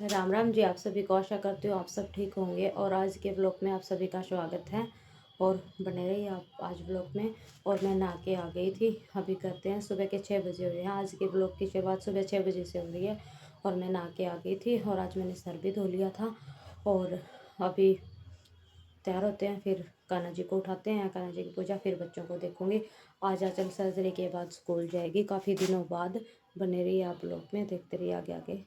राम राम जी। आप सभी को आशा करती हूँ आप सब ठीक होंगे और आज के ब्लॉग में आप सभी का स्वागत है और बने रहिए आप आज ब्लॉग में। और मैं नहा के आ गई थी, अभी करते हैं सुबह के 6 बजे हुए हैं। आज के ब्लॉग की शुरुआत सुबह 6 बजे से हो रही है और मैं नहा के आ गई थी और आज मैंने सर भी धो लिया था और अभी तैयार होते हैं, फिर कान्हा जी को उठाते हैं, कान्हा जी की पूजा, फिर बच्चों को देखूंगी। आज आंचल सर्जरी के बाद स्कूल जाएगी काफ़ी दिनों बाद। बने रहिए आप ब्लॉग में, देखते रहिए आगे आगे।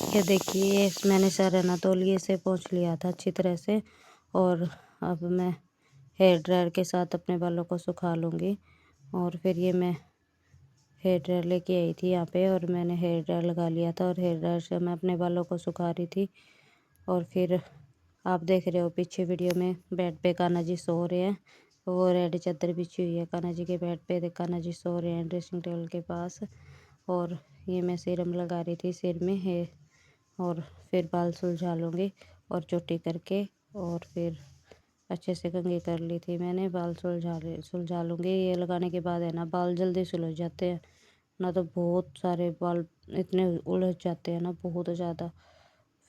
ये देखिए मैंने सर तौलिए से पोंछ लिया था अच्छी तरह से और अब मैं हेयर ड्रायर के साथ अपने बालों को सुखा लूँगी। और फिर ये मैं हेयर ड्रायर लेके आई थी यहाँ पे और मैंने हेयर ड्रायर लगा लिया था और हेयर ड्रायर से मैं अपने बालों को सुखा रही थी। और फिर आप देख रहे हो पीछे वीडियो में बेड पे कान्हा जी सो रहे हैं, वो रेड चादर बिछी हुई है कान्हा जी के बेड पे। कान्हा जी सो रहे हैं ड्रेसिंग टेबल के पास। और ये मैं सीरम लगा रही थी सिर में है और फिर बाल सुलझा लूँगी और चोटी करके और फिर अच्छे से कंघी कर ली थी मैंने। बाल सुलझा लूँगी। ये लगाने के बाद है ना बाल जल्दी सुलझ जाते हैं, ना तो बहुत सारे बाल इतने उलझ जाते हैं ना बहुत ज़्यादा।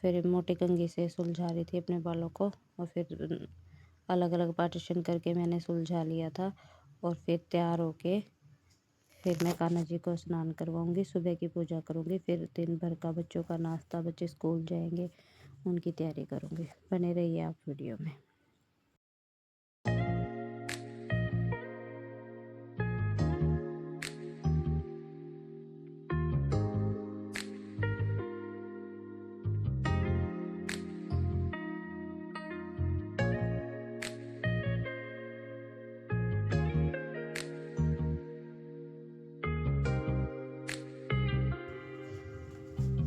फिर मोटी कंघी से सुलझा रही थी अपने बालों को और फिर अलग अलग पार्टीशन करके मैंने सुलझा लिया था। और फिर तैयार होके फिर मैं कान्हा जी को स्नान करवाऊंगी, सुबह की पूजा करूंगी, फिर दिन भर का बच्चों का नाश्ता, बच्चे स्कूल जाएंगे उनकी तैयारी करूंगी। बने रहिए आप वीडियो में।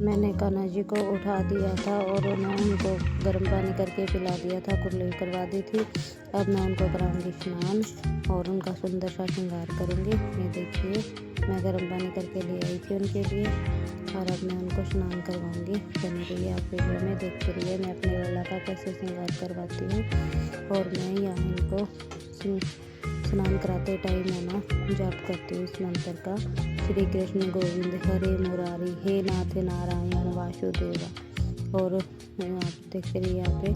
मैंने कान्हा जी को उठा दिया था और मैं उनको गर्म पानी करके पिला दिया था, कुल्ली करवा दी थी। अब मैं उनको कराऊंगी स्नान और उनका सुंदर सा श्रृंगार करूंगी। ये देखिए मैं गर्म पानी करके ले आई थी उनके लिए और अब मैं उनको स्नान करवाऊंगी। बने रहिए आप वीडियो में, देखते रहिए मैं अपने लला का कैसे श्रृंगार करवाती हूँ। और मैं यहाँ इनको स्नान कराते टाइम है ना जाप करती हूँ इस मंत्र का, श्री कृष्ण गोविंद हरे मुरारी हे नाथ नारायण वासुदेवा। और आप देखते रहिए यहाँ पे।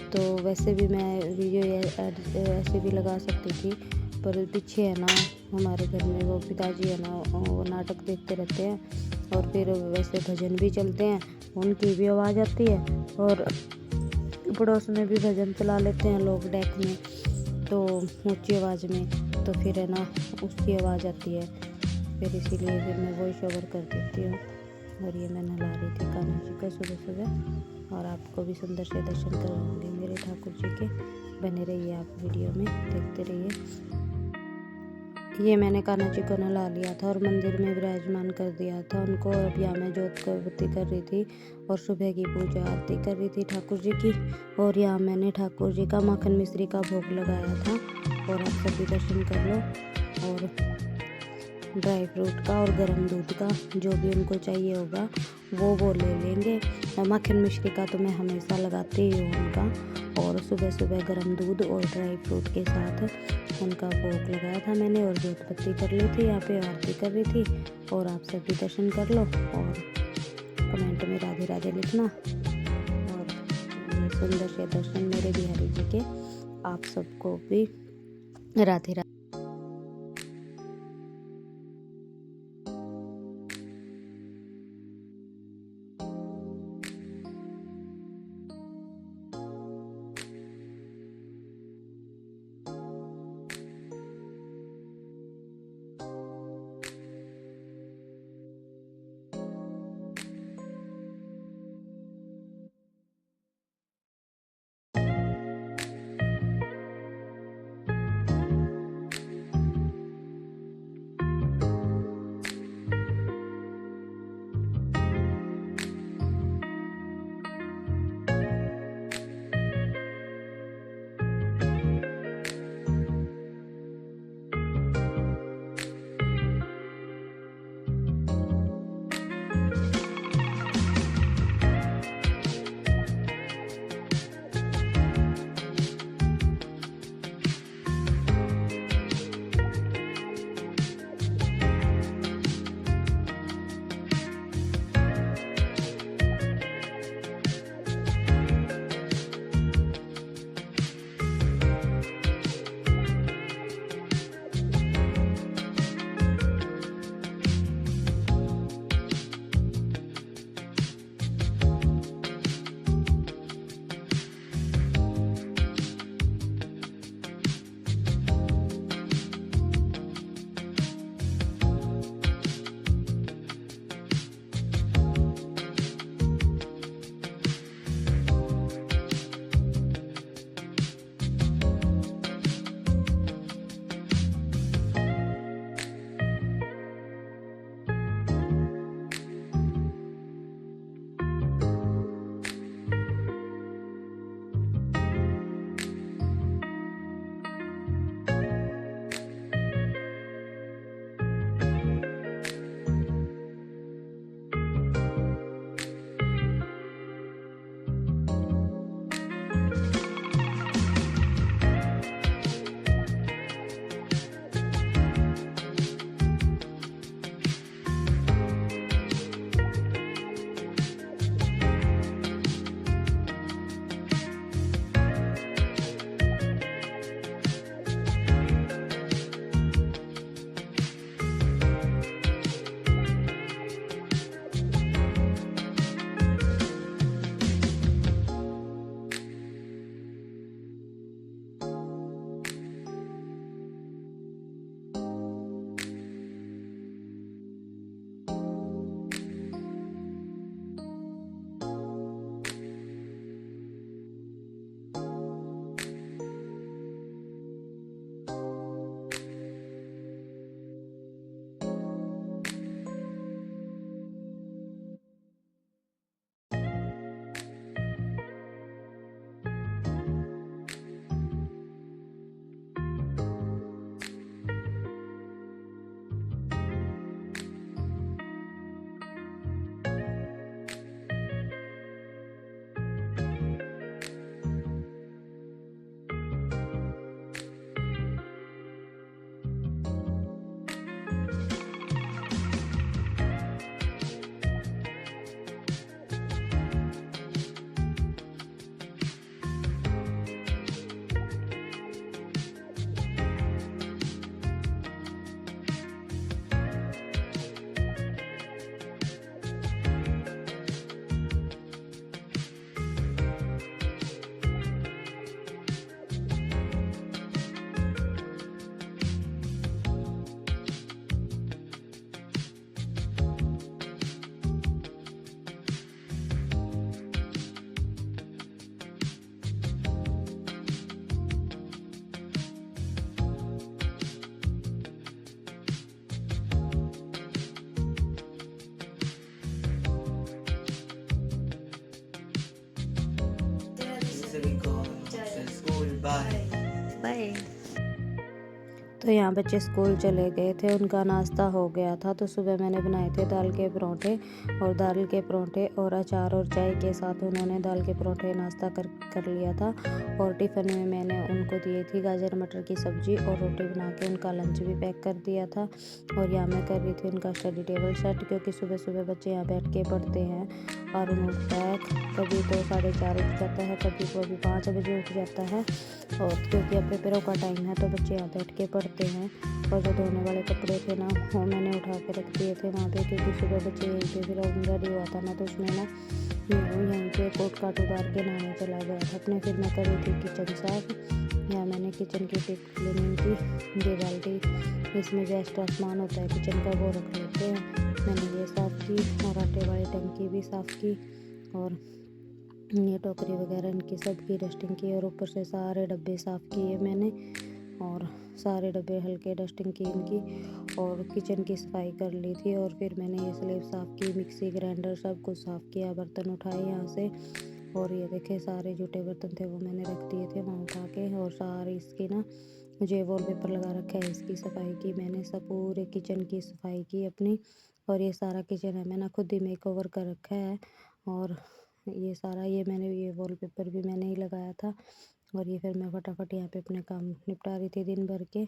तो वैसे भी मैं वीडियो ऐसे भी लगा सकती थी, पर पीछे है ना हमारे घर में वो पिताजी है ना वो नाटक देखते रहते हैं और फिर वैसे भजन भी चलते हैं, उनकी भी आवाज़ आती है और पड़ोस में भी भजन चला लेते हैं लोग डेक में, तो ऊंची आवाज़ में, तो फिर है ना उसकी आवाज़ आती है। फिर इसीलिए फिर मैं वॉइस ओवर कर देती हूँ। और ये मैं नहला रही थी कान्हा जी को सुबह सुबह और आपको भी सुंदर से दर्शन करवाऊंगी मेरे ठाकुर जी के। बने रहिए आप वीडियो में, देखते रहिए। ये मैंने कान्हा जी को नहला लिया था और मंदिर में विराजमान कर दिया था उनको। और अब यहाँ मैं जोत करवती कर रही थी और सुबह की पूजा आरती कर रही थी ठाकुर जी की। और यहाँ मैंने ठाकुर जी का माखन मिश्री का भोग लगाया था और आप सभी दर्शन कर लो। और ड्राई फ्रूट का और गर्म दूध का जो भी उनको चाहिए होगा वो ले लेंगे। माखन मिश्री का तो मैं हमेशा लगाती ही हूँ उनका। और सुबह सुबह गर्म दूध और ड्राई फ्रूट के साथ उनका भोग लगाया था मैंने और जोत बत्ती कर ली थी, यहाँ पे आरती कर रही थी। और आप सभी दर्शन कर लो और कमेंट में राधे राधे लिखना। और ये सुंदर से दर्शन मेरे बिहारी जी के आप सबको भी राधे राधे। बाय। तो यहाँ बच्चे स्कूल चले गए थे, उनका नाश्ता हो गया था। तो सुबह मैंने बनाए थे दाल के परोठे, और दाल के परोठे और अचार और चाय के साथ उन्होंने दाल के परोठे नाश्ता कर लिया था। और टिफ़िन में मैंने उनको दिए थी गाजर मटर की सब्ज़ी और रोटी बना के उनका लंच भी पैक कर दिया था। और यहाँ मैं कर रही थी उनका स्टडी टेबल सेट, क्योंकि सुबह सुबह बच्चे यहाँ बैठ के पढ़ते हैं। और उठता है कभी तो 4:30 उठ जाता है, कभी 5 बजे उठ जाता है। और क्योंकि अब पेपरों का टाइम है तो बच्चे यहाँ बैठ के पढ़ते हैं। और जो धोने वाले कपड़े थे ना, वो मैंने उठा के रख दिए थे वहाँ पे, क्योंकि सुबह बच्चे यहीं पे फिर रेडी हुआ था ना, तो उसमें ना यहीं पे कोट काट उतार के नहाने चला गया था अपने। फिर मैं कर रही थी किचन साफ। यहाँ मैंने किचन की डीप क्लीनिंग की। ये बाल्टी, इसमें जो एक्स्ट्रा सामान होता है किचन का वो रख लेते हैं, मैंने ये साफ़ की। और आटे वाली टंकी भी साफ़ की, और ये टोकरी वगैरह इनकी सब की डस्टिंग की। और ऊपर से सारे डब्बे साफ़ किए मैंने, और सारे डब्बे हल्के डस्टिंग की इनकी। और किचन की सफाई कर ली थी। और फिर मैंने ये स्लेब साफ़ की, मिक्सी ग्राइंडर सब कुछ साफ़ किया, बर्तन उठाए यहाँ से। और ये देखे सारे जूठे बर्तन थे वो मैंने रख दिए थे वहाँ उठा के। और सारी इसकी ना मुझे वॉलपेपर लगा रखा है, इसकी सफाई की मैंने, सब पूरे किचन की सफाई की अपनी। और ये सारा किचन है मैंने खुद ही मेकओवर कर रखा है। और ये सारा ये वॉलपेपर भी मैंने ही लगाया था। और ये फिर मैं फटाफट यहाँ पे अपने काम निपटा रही थी दिन भर के,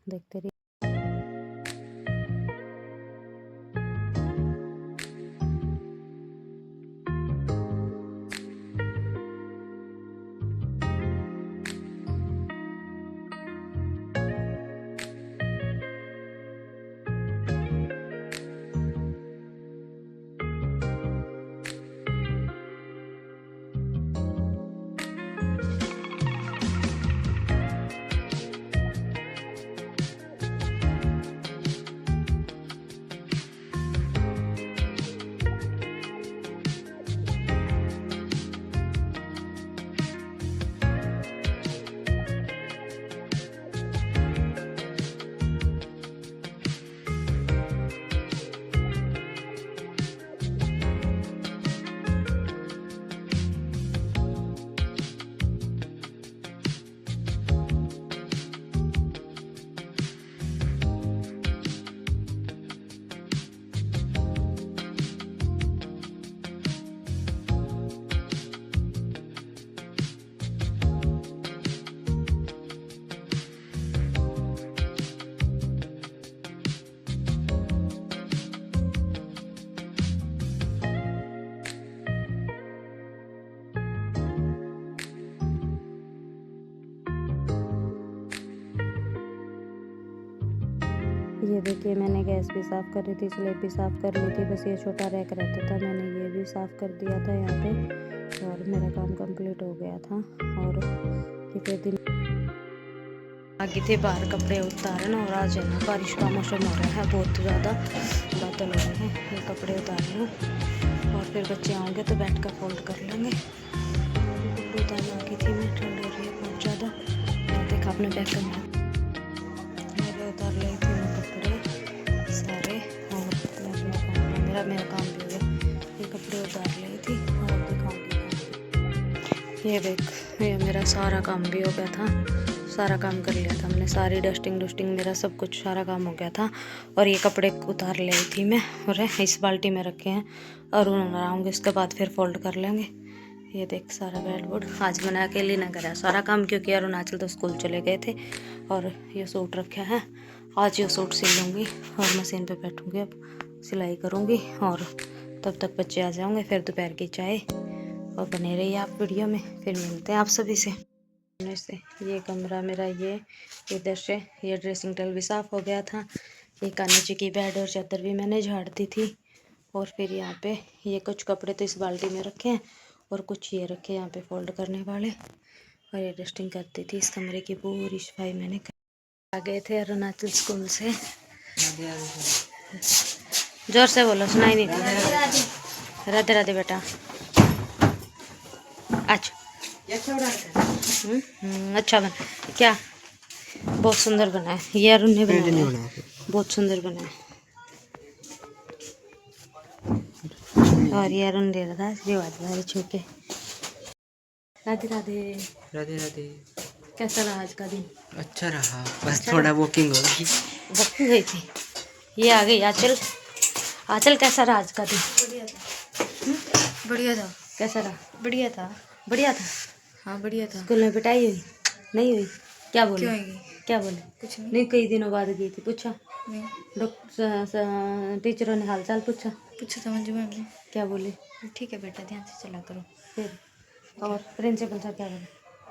देखते रहिए। ये देखिए मैंने गैस भी साफ़ कर रही थी, स्लेब भी साफ़ कर ली थी, बस ये छोटा रैक रहता था, मैंने ये भी साफ़ कर दिया था यहाँ पे। और मेरा काम कंप्लीट हो गया था। और ये फिर दिन आगे थे बाहर कपड़े उतारना। और आज है ना बारिश का मौसम हो रहा है, बहुत ज़्यादा बादल हो रहे हैं। ये कपड़े उतार लूँ और फिर बच्चे आएंगे तो बैठ कर फोल्ड कर लेंगे। कपड़े उतारने आ गई थी मैं, ठंड हो रही है बहुत ज़्यादा। देखा आपने पैक करना उतार ले थे कपड़े सारे। और मेरा काम भी हो गया, ये कपड़े उतार ली थी। और दिखाऊंगी, ये देख ये मेरा सारा काम भी हो गया था, सारा काम कर लिया था मैंने, सारी डस्टिंग मेरा सब कुछ सारा काम हो गया था। और ये कपड़े उतार ले थी मैं, और इस बाल्टी में रखे हैं। और उन्होंने आऊँगे उसके बाद फिर फोल्ड कर लेंगे। ये देख सारा बेड बोर्ड आज मैंने अकेली ना करा सारा काम, क्योंकि अरुणाचल तो स्कूल चले गए थे। और ये सूट रखा है, आज ये सूट सिल लूँगी और मशीन पे बैठूँगी, अब सिलाई करूँगी। और तब तक बच्चे आ जाओगे, फिर दोपहर की चाय। और बने रहिए आप वीडियो में, फिर मिलते हैं आप सभी से। ये कमरा मेरा, ये इधर से ये ड्रेसिंग टेबल भी साफ़ हो गया था। ये कान्हा जी की बेड और चादर भी मैंने झाड़ दी थी। और फिर यहाँ पे ये कुछ कपड़े तो इस बाल्टी में रखे हैं, और कुछ ये रखे यहाँ पे फोल्ड करने वाले। और ये डस्टिंग करती थी, इस कमरे की पूरी सफाई मैंने आ गए थे अरुणाचल स्कूल से। जोर से बोलो, सुनाई नहीं थी। राधे राधे बेटा, अच्छा अच्छा बना क्या, बहुत सुंदर बना है। ये अरुण ने बनाया, बहुत सुंदर बना है। और ये अरुण दे रहा था छुके। राधे राधे। राधे राधे। कैसा रहा आज का दिन? अच्छा रहा, बस थोड़ा वॉकिंग होगी। वॉकिंग गई थी। ये आ गई आंचल। आंचल कैसा रहा आज का दिन? बढ़िया था। बढ़िया था। कैसा रहा? बढ़िया था। बढ़िया था। हाँ बढ़िया था। स्कूल में पिटाई हुई? नहीं हुई? क्या बोले? क्यों आएगी? क्या बोले? कुछ नहीं। नहीं, कई दिनों बाद गई थी, पूछा? नहीं। डॉक्टर टीचरों ने हाल चाल पूछा? पूछा था मंजू मैम ने। क्या बोले? ठीक है बेटा, ध्यान से चला करो। फिर और प्रिंसिपल सर क्या बोले?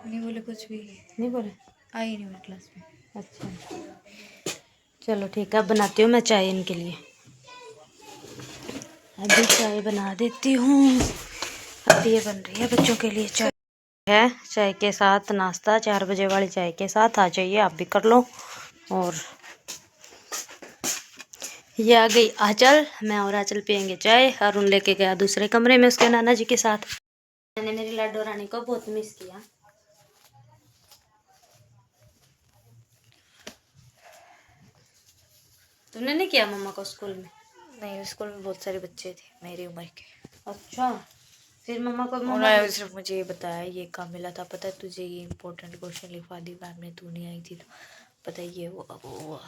नहीं बोले कुछ भी। नहीं बोले? आई नहीं मेरी क्लास में। अच्छा चलो ठीक है, अब बनाती हूँ मैं चाय इनके लिए। अभी चाय बना देती हूँ। अब ये बन रही है बच्चों के लिए चाय है। चाय के साथ नाश्ता, 4 बजे वाली चाय के साथ आ जाइए, आप भी कर लो। और ये आ गई आंचल। मैं और आंचल पियेंगे चाय। अरुण लेके गया दूसरे कमरे में उसके नाना जी के साथ। मैंने मेरी लाडो रानी को बहुत मिस किया। तुमने नहीं किया मम्मा को स्कूल में? नहीं, स्कूल में बहुत सारे बच्चे थे मेरी उम्र के। अच्छा, फिर मम्मा को उन्होंने सिर्फ मुझे ये बताया ये काम मिला था, पता है तुझे, ये इम्पोर्टेंट क्वेश्चन लिखवा दी मैम ने, तू नहीं आई थी तो पता है ये वो वो।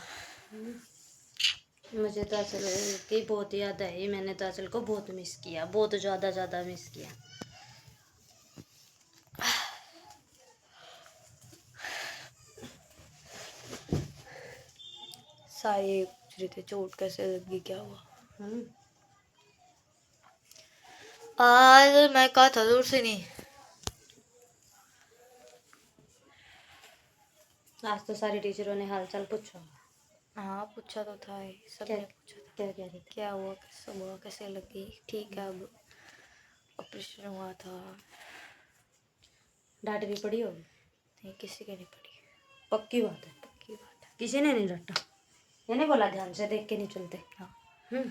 मुझे तो असल की बहुत याद आई। मैंने तो असल को बहुत मिस किया, बहुत ज़्यादा मिस किया। सारे पूछ रहे थे चोट कैसे लगी, क्या हुआ। आज मैं कहा था दूर से नहीं। आज तो सारी टीचरों ने हाल चाल पूछा। हाँ पूछा तो था ही, सबने पूछा था। क्या कह रही थी? क्या हुआ, कैसे हुआ, कैसे लगी, ठीक है अब ऑपरेशन हुआ था। डांट भी पड़ी होगी? नहीं, किसी की नहीं पड़ी। पक्की बात है? पक्की बात है। किसी ने नहीं डांटा? ये नहीं बोला ध्यान से देख के नहीं चलते? हाँ।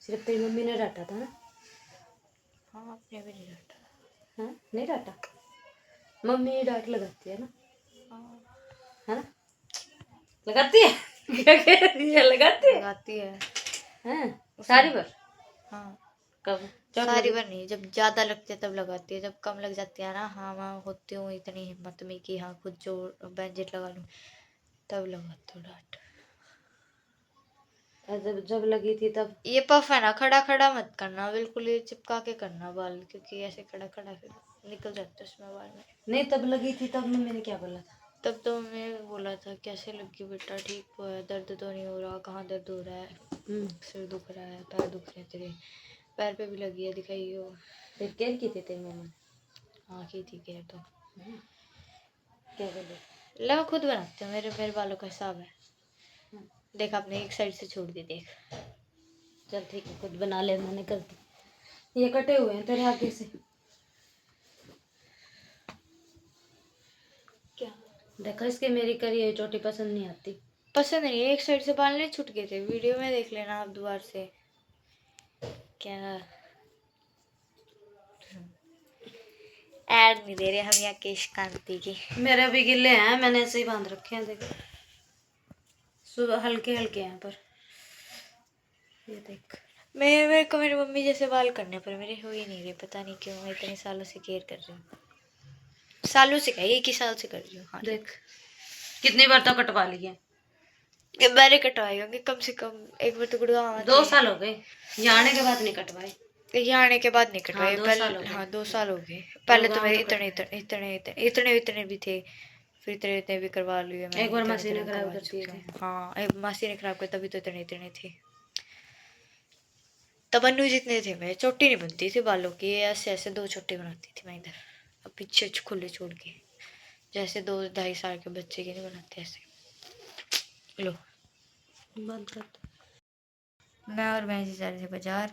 सिर्फ तेरी मम्मी ने डांटा था ना? हाँ आपने भी नहीं डांटा। हाँ नहीं डांटा? मम्मी ही डांट लगाती है ना? हाँ है ना? लगाती है? क्या कह रही है? लगाती है? लगाती है। हाँ सारी बार? हाँ कब? सारी बार नहीं, जब ज्यादा लगती है तब लगाती है, जब कम लग जाती है ना, हाँ मैं होती हूँ इतनी हिम्मत में कि हाँ खुद जो बैंडेज लगा लूँ, तब लगाती हूँ डांट। जब जब लगी थी तब? ये पफ है ना, खड़ा खड़ा मत करना, बिल्कुल ये चिपका के करना बाल, क्योंकि ऐसे खड़ा खड़ा फिर निकल जाता है उसमें बाल में। नहीं तब लगी थी तब मम्मी ने क्या बोला था? तब तो मैं बोला था कैसे लगी बेटा, ठीक हुआ है, दर्द तो नहीं हो रहा, कहाँ दर्द हो रहा है, सिर दुख रहा है, पैर दुख रहे हैं तेरे, पैर पे भी लगी है, दिखाइए। फिर केयर की थी तेरी मम्मा? हाँ की थी केयर तो। क्या बोले? ला मैं खुद बनाती हूँ, मेरे मेरे बालों का हिसाब है। देख आपने एक साइड से छोड़ दी, देख। चल ठीक है, खुद बना ले, मैंने कर दी। ये कटे हुए हैं तेरे आगे से। क्या देखो इसके मेरी करी हुई चोटी पसंद नहीं आती। पसंद नहीं है, एक साइड से बाल नहीं छूट गए थे, वीडियो में देख लेना आप दोबारा से। क्या ऐड नहीं दे रहे हम यहाँ केश कांति की। मेरे भी गिले हैं, मैंने ऐसे ही बांध रखे हैं, देखो सुबह हल्के हल्के हैं पर ये देख। मेरे को मेरी मम्मी जैसे बाल करने पर मेरे हो ही नहीं रहे, पता नहीं क्यों। मैं इतने सालों से केयर कर रही हूँ, सालों से क्या, एक ही साल से कर रही हूँ। हाँ देख कितनी बार तो कटवा लिए। ये बारे कटवाए होंगे कम से कम, एक बार तो गुड़गांव 2 साल हो गए, यहाँ आने के बाद नहीं कटवाए। यहाँ आने के बाद नहीं कटवाए। हाँ, 2 साल हो गए। हाँ 2 साल हो गए। पहले तो मेरे गुड़गांव इतने इतने इतने इतने इतने भी थे, फिर इतने इतने भी करवा लिए मैंने। एक बार इतने मासी ने इतने खराब करवा कर दिए चुकी थे। हूँ। हाँ एक मासी ने खराब किया, तभी तो इतने इतने थे। तमन्नू जितने थे, मैं चोटी नहीं बनती थी बालों की, ऐसे ऐसे 2 चोटी बनाती थी मैं इधर, अब पीछे खुले छोड़ के, जैसे 2-2.5 साल के बच्चे की नहीं बनाते ऐसे। लो बंद कर दो। मैं और भैंसी जा रहे थे बाजार,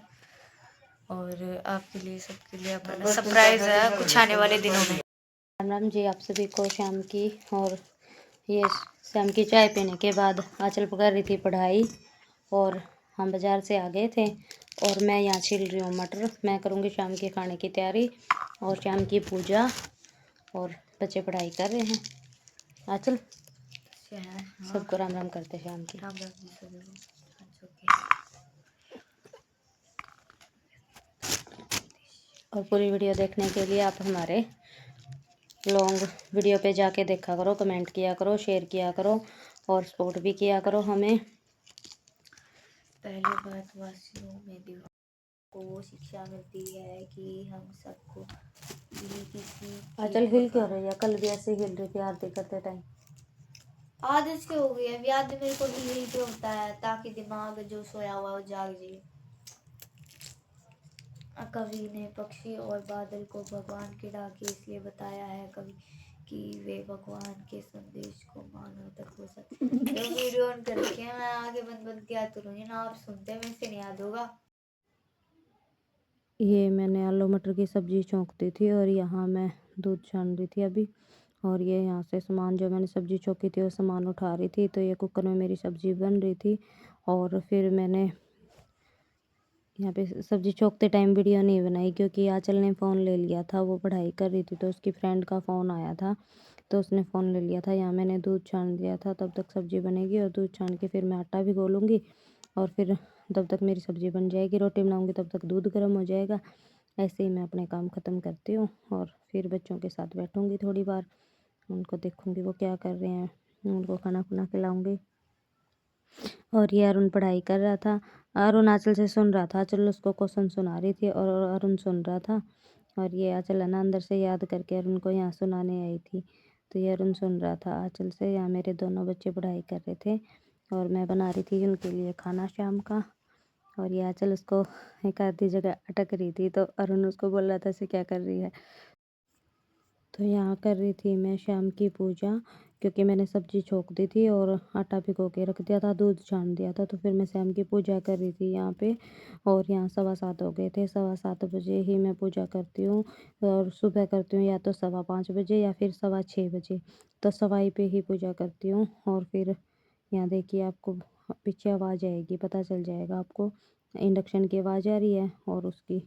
और आपके लिए सबके लिए अपना सरप्राइज है कुछ आने वाले दिनों में। राम राम जी आप सभी को शाम की। और ये शाम की चाय पीने के बाद आंचल कर रही थी पढ़ाई, और हम बाज़ार से आ गए थे, और मैं यहाँ छील रही हूँ मटर। मैं करूँगी शाम के खाने की तैयारी और शाम की पूजा, और बच्चे पढ़ाई कर रहे हैं। आंचल सबको राम राम करते शाम की। राम राम जी सभी को। और पूरी वीडियो देखने के लिए आप हमारे लॉन्ग वीडियो पे जाके देखा करो, कमेंट किया करो, शेयर किया करो और सपोर्ट भी किया करो हमें। पहली बात, वासियों में भी को शिक्षा मिलती है कि हम सबको ये किसी आंचल हिल क्यों रही है? कल भी ऐसे हिल रही थी आरती करते टाइम। आदत से हो गई है, याद मेरे को भी यही तो होता है, ताकि दिमाग जो सोया हुआ वो जाग जाए। कवि ने पक्षी और बादल को भगवान के डाके इसलिए बताया है कवि कि वे भगवान के संदेश को मानव तक हो सकते। तो वीडियो ऑन करके मैं आगे बंद याद करूंगी ना, आप सुनते में से नहीं याद होगा। ये मैंने आलू मटर की सब्जी छौंक दी थी और यहाँ मैं दूध छान रही थी अभी। और ये यहाँ से सामान जो मैंने सब्जी छौंकी थी वो सामान उठा रही थी। तो ये कुकर में मेरी सब्जी बन रही थी और फिर मैंने यहाँ पे सब्जी छौंकते टाइम वीडियो नहीं बनाई क्योंकि आंचल ने फ़ोन ले लिया था, वो पढ़ाई कर रही थी तो उसकी फ्रेंड का फ़ोन आया था तो उसने फ़ोन ले लिया था। यहाँ मैंने दूध छान दिया था, तब तक सब्जी बनेगी और दूध छान के फिर मैं आटा भी गोलूँगी और फिर तब तक मेरी सब्जी बन जाएगी। रोटी बनाऊँगी तब तक दूध गर्म हो जाएगा। ऐसे ही मैं अपने काम ख़त्म करती हूँ और फिर बच्चों के साथ बैठूँगी थोड़ी बार, उनको देखूँगी वो क्या कर रहे हैं, उनको खाना खुना खिलाऊँगी। और ये अरुण पढ़ाई कर रहा था, अरुण आंचल से सुन रहा था, आंचल उसको क्वेश्चन सुना रही थी और अरुण सुन रहा था। और ये आंचल है ना अंदर से याद करके अरुण को यहाँ सुनाने आई थी, तो ये अरुण सुन रहा था आंचल से। यहाँ मेरे दोनों बच्चे पढ़ाई कर रहे थे और मैं बना रही थी उनके लिए खाना शाम का। और ये आंचल उसको एक आधी जगह अटक रही थी तो अरुण उसको बोल रहा था इसे क्या कर रही है। तो यहाँ कर रही थी मैं शाम की पूजा, क्योंकि मैंने सब्जी छोक दी थी और आटा भिगो के रख दिया था, दूध छान दिया था, तो फिर मैं शाम की पूजा कर रही थी यहाँ पे। और यहाँ 7:15 हो गए थे, 7:15 बजे ही मैं पूजा करती हूँ और सुबह करती हूँ या तो 5:15 बजे या फिर 6:15 बजे, तो सवाई पे ही पूजा करती हूँ। और फिर यहाँ देखिए आपको पीछे आवाज़ आएगी, पता चल जाएगा आपको, इंडक्शन की आवाज़ आ रही है और उसकी।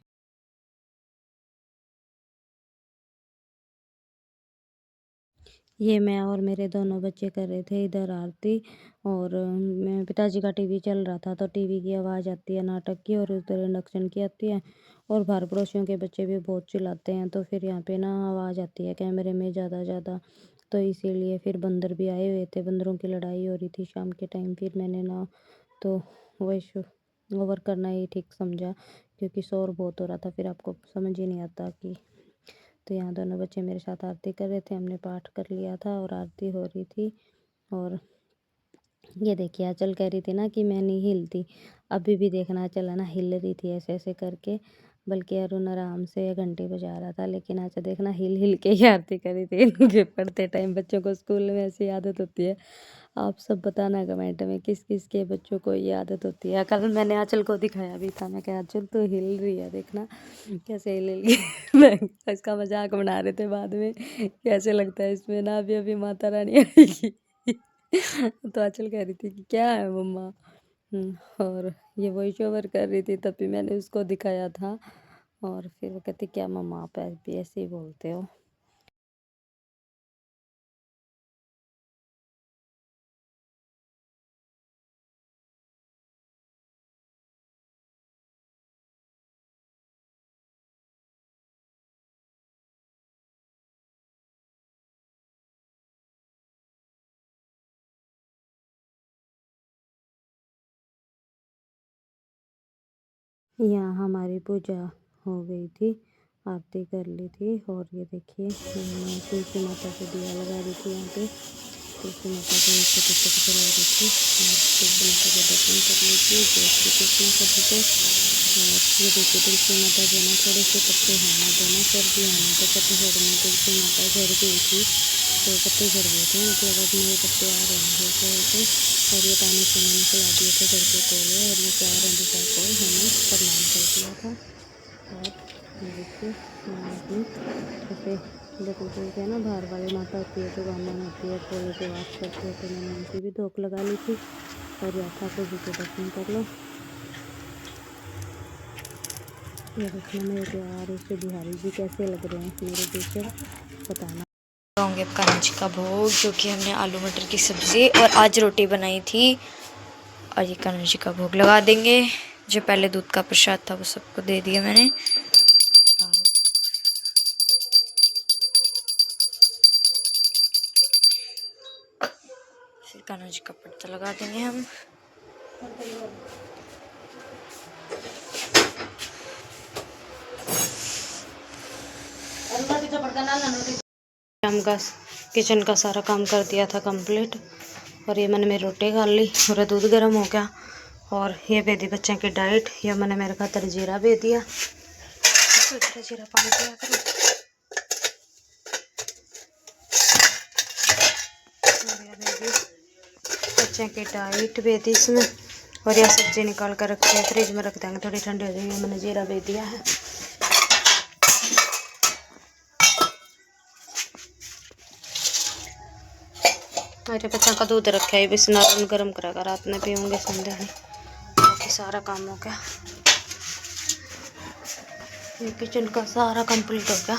ये मैं और मेरे दोनों बच्चे कर रहे थे इधर आरती और मैं पिताजी का टीवी चल रहा था तो टीवी की आवाज़ आती है नाटक की और उधर इंडक्शन की आती है और बाहर पड़ोसियों के बच्चे भी बहुत चिल्लाते हैं, तो फिर यहाँ पे ना आवाज़ आती है कैमरे में ज़्यादा, तो इसीलिए फिर बंदर भी आए हुए थे, बंदरों की लड़ाई हो रही थी शाम के टाइम। फिर मैंने ना तो वॉइस ओवर करना ही ठीक समझा क्योंकि शोर बहुत हो रहा था, फिर आपको समझ ही नहीं आता कि। तो यहाँ दोनों बच्चे मेरे साथ आरती कर रहे थे, हमने पाठ कर लिया था और आरती हो रही थी। और ये देखिए आंचल कह रही थी ना कि मैं नहीं हिलती, अभी भी देखना चला ना हिल रही थी ऐसे ऐसे करके, बल्कि अरुण आराम से घंटी बजा रहा था, लेकिन आंचल देखना हिल हिल के ही आरती करी थी। इनके पढ़ते टाइम बच्चों को स्कूल में ऐसी आदत होती है। आप सब बताना कमेंट में किस किस के बच्चों को ये आदत होती है। कल मैंने आंचल को दिखाया भी था, मैं कहा आंचल तो हिल रही है, देखना कैसे हिलेगी। मैं इसका मजाक बना रहे थे बाद में, कैसे लगता है इसमें ना अभी अभी माता रानी आएगी। तो आंचल कह रही थी कि क्या है मम्मा। और ये वॉइस ओवर कर रही थी तभी मैंने उसको दिखाया था। और फिर वो कहती क्या मम्मा आप भी ऐसे ही बोलते हो। यहाँ हमारी पूजा हो गई थी, आरती कर ली थी। और ये देखिए मैं तुलसी माता को दिया लगा रही थी, यहाँ पे तुलसी माता को नीचे तक जला रही थी और तुलसी माता के दर्शन कर ली थी। जय श्री कृष्ण सभी को। और ये देखिए तुलसी माता जो ना थोड़े से पत्ते हैं दोनों सर्दी आना तो पतझड़ में तुलसी माता झड़ गई थी, तो पत्ते झड़ गए थे, मतलब अब नए पत्ते आ रहे हैं हल्के हल्के। और ये पानी से मैंने खिला दिए थे घर के कोले और ये 4 अंबिका को मैंने प्रणाम कर दिया था। और ये देखिए अपनी जैसे जब बोलते हैं ना बाहर वाली माता होती है जो गाना होती है कोले के वास करती है, तो मैंने उनकी भी धोख लगा ली थी। और या ठाकुर जी के दर्शन कर लो। ये देखना मेरे प्यार से बिहारी जी कैसे लग रहे हैं मेरे पीछे, बताना। होंगे कान्हा जी का भोग, जो कि हमने आलू मटर की सब्ज़ी और आज रोटी बनाई थी, और ये कान्हा जी का भोग लगा देंगे। जो पहले दूध का प्रसाद था वो सबको दे दिया मैंने। कान्हा जी का पट्टा लगा देंगे हम। हम का किचन का सारा काम कर दिया था कंप्लीट। और ये मैंने मेरी रोटी खा ली और दूध गर्म हो गया। और ये दे दी बच्चों की डाइट। ये मैंने मेरे खातर जीरा दे दिया। जीरा पानी पिया करो। बच्चों की डाइट भी दी इसमें। और यह सब्जी निकाल कर रखी है, फ्रिज में रख देंगे, थोड़ी ठंडी हो जाएगी। मैंने जीरा दे दिया है। मेरे बच्चों का दूध रखा है, बस नारियल गर्म करेगा, रात में पीऊँगे संध्या में। बाकी सारा काम हो गया। ये किचन का सारा कंप्लीट हो गया।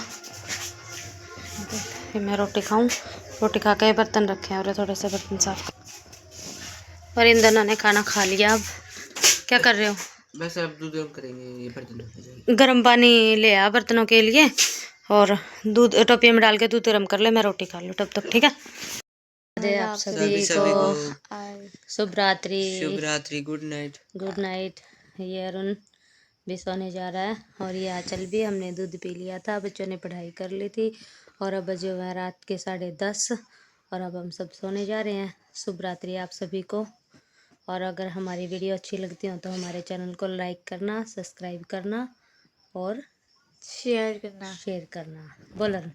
ये मैं रोटी खाऊं, रोटी खा के बर्तन रखे हैं और थोड़े से बर्तन साफ। और इन दोनों ने खाना खा लिया। अब क्या कर रहे हो? बस अब दूध गर्म करेंगे, ये बर्तन रख जाएंगे। गर्म पानी ले आ बर्तनों के लिए और दूध टोपी में डाल के दूध गर्म कर ले, मैं रोटी खा लूँ तब तक, ठीक है? आप सभी को शुभ रात्रि। शुभ रात्रि, गुड नाइट। Good night. ये अरुण भी सोने जा रहा है और ये आंचल भी। हमने दूध पी लिया था, बच्चों ने पढ़ाई कर ली थी और अब बजे हुए हैं रात के 10:30 और अब हम सब सोने जा रहे हैं। शुभ रात्रि आप सभी को। और अगर हमारी वीडियो अच्छी लगती हो तो हमारे चैनल को लाइक करना, सब्सक्राइब करना और शेयर करना। बोल अरुण।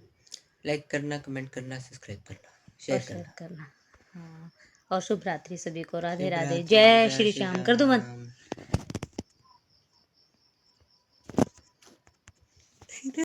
लाइक करना, कमेंट करना, सब्सक्राइब करना, और शेयर शेयर करना। करना। हाँ, और शुभ रात्रि सभी को। राधे शुभ राधे। रात्रि, जय जय श्री श्री श्याम कर दो मत। राम।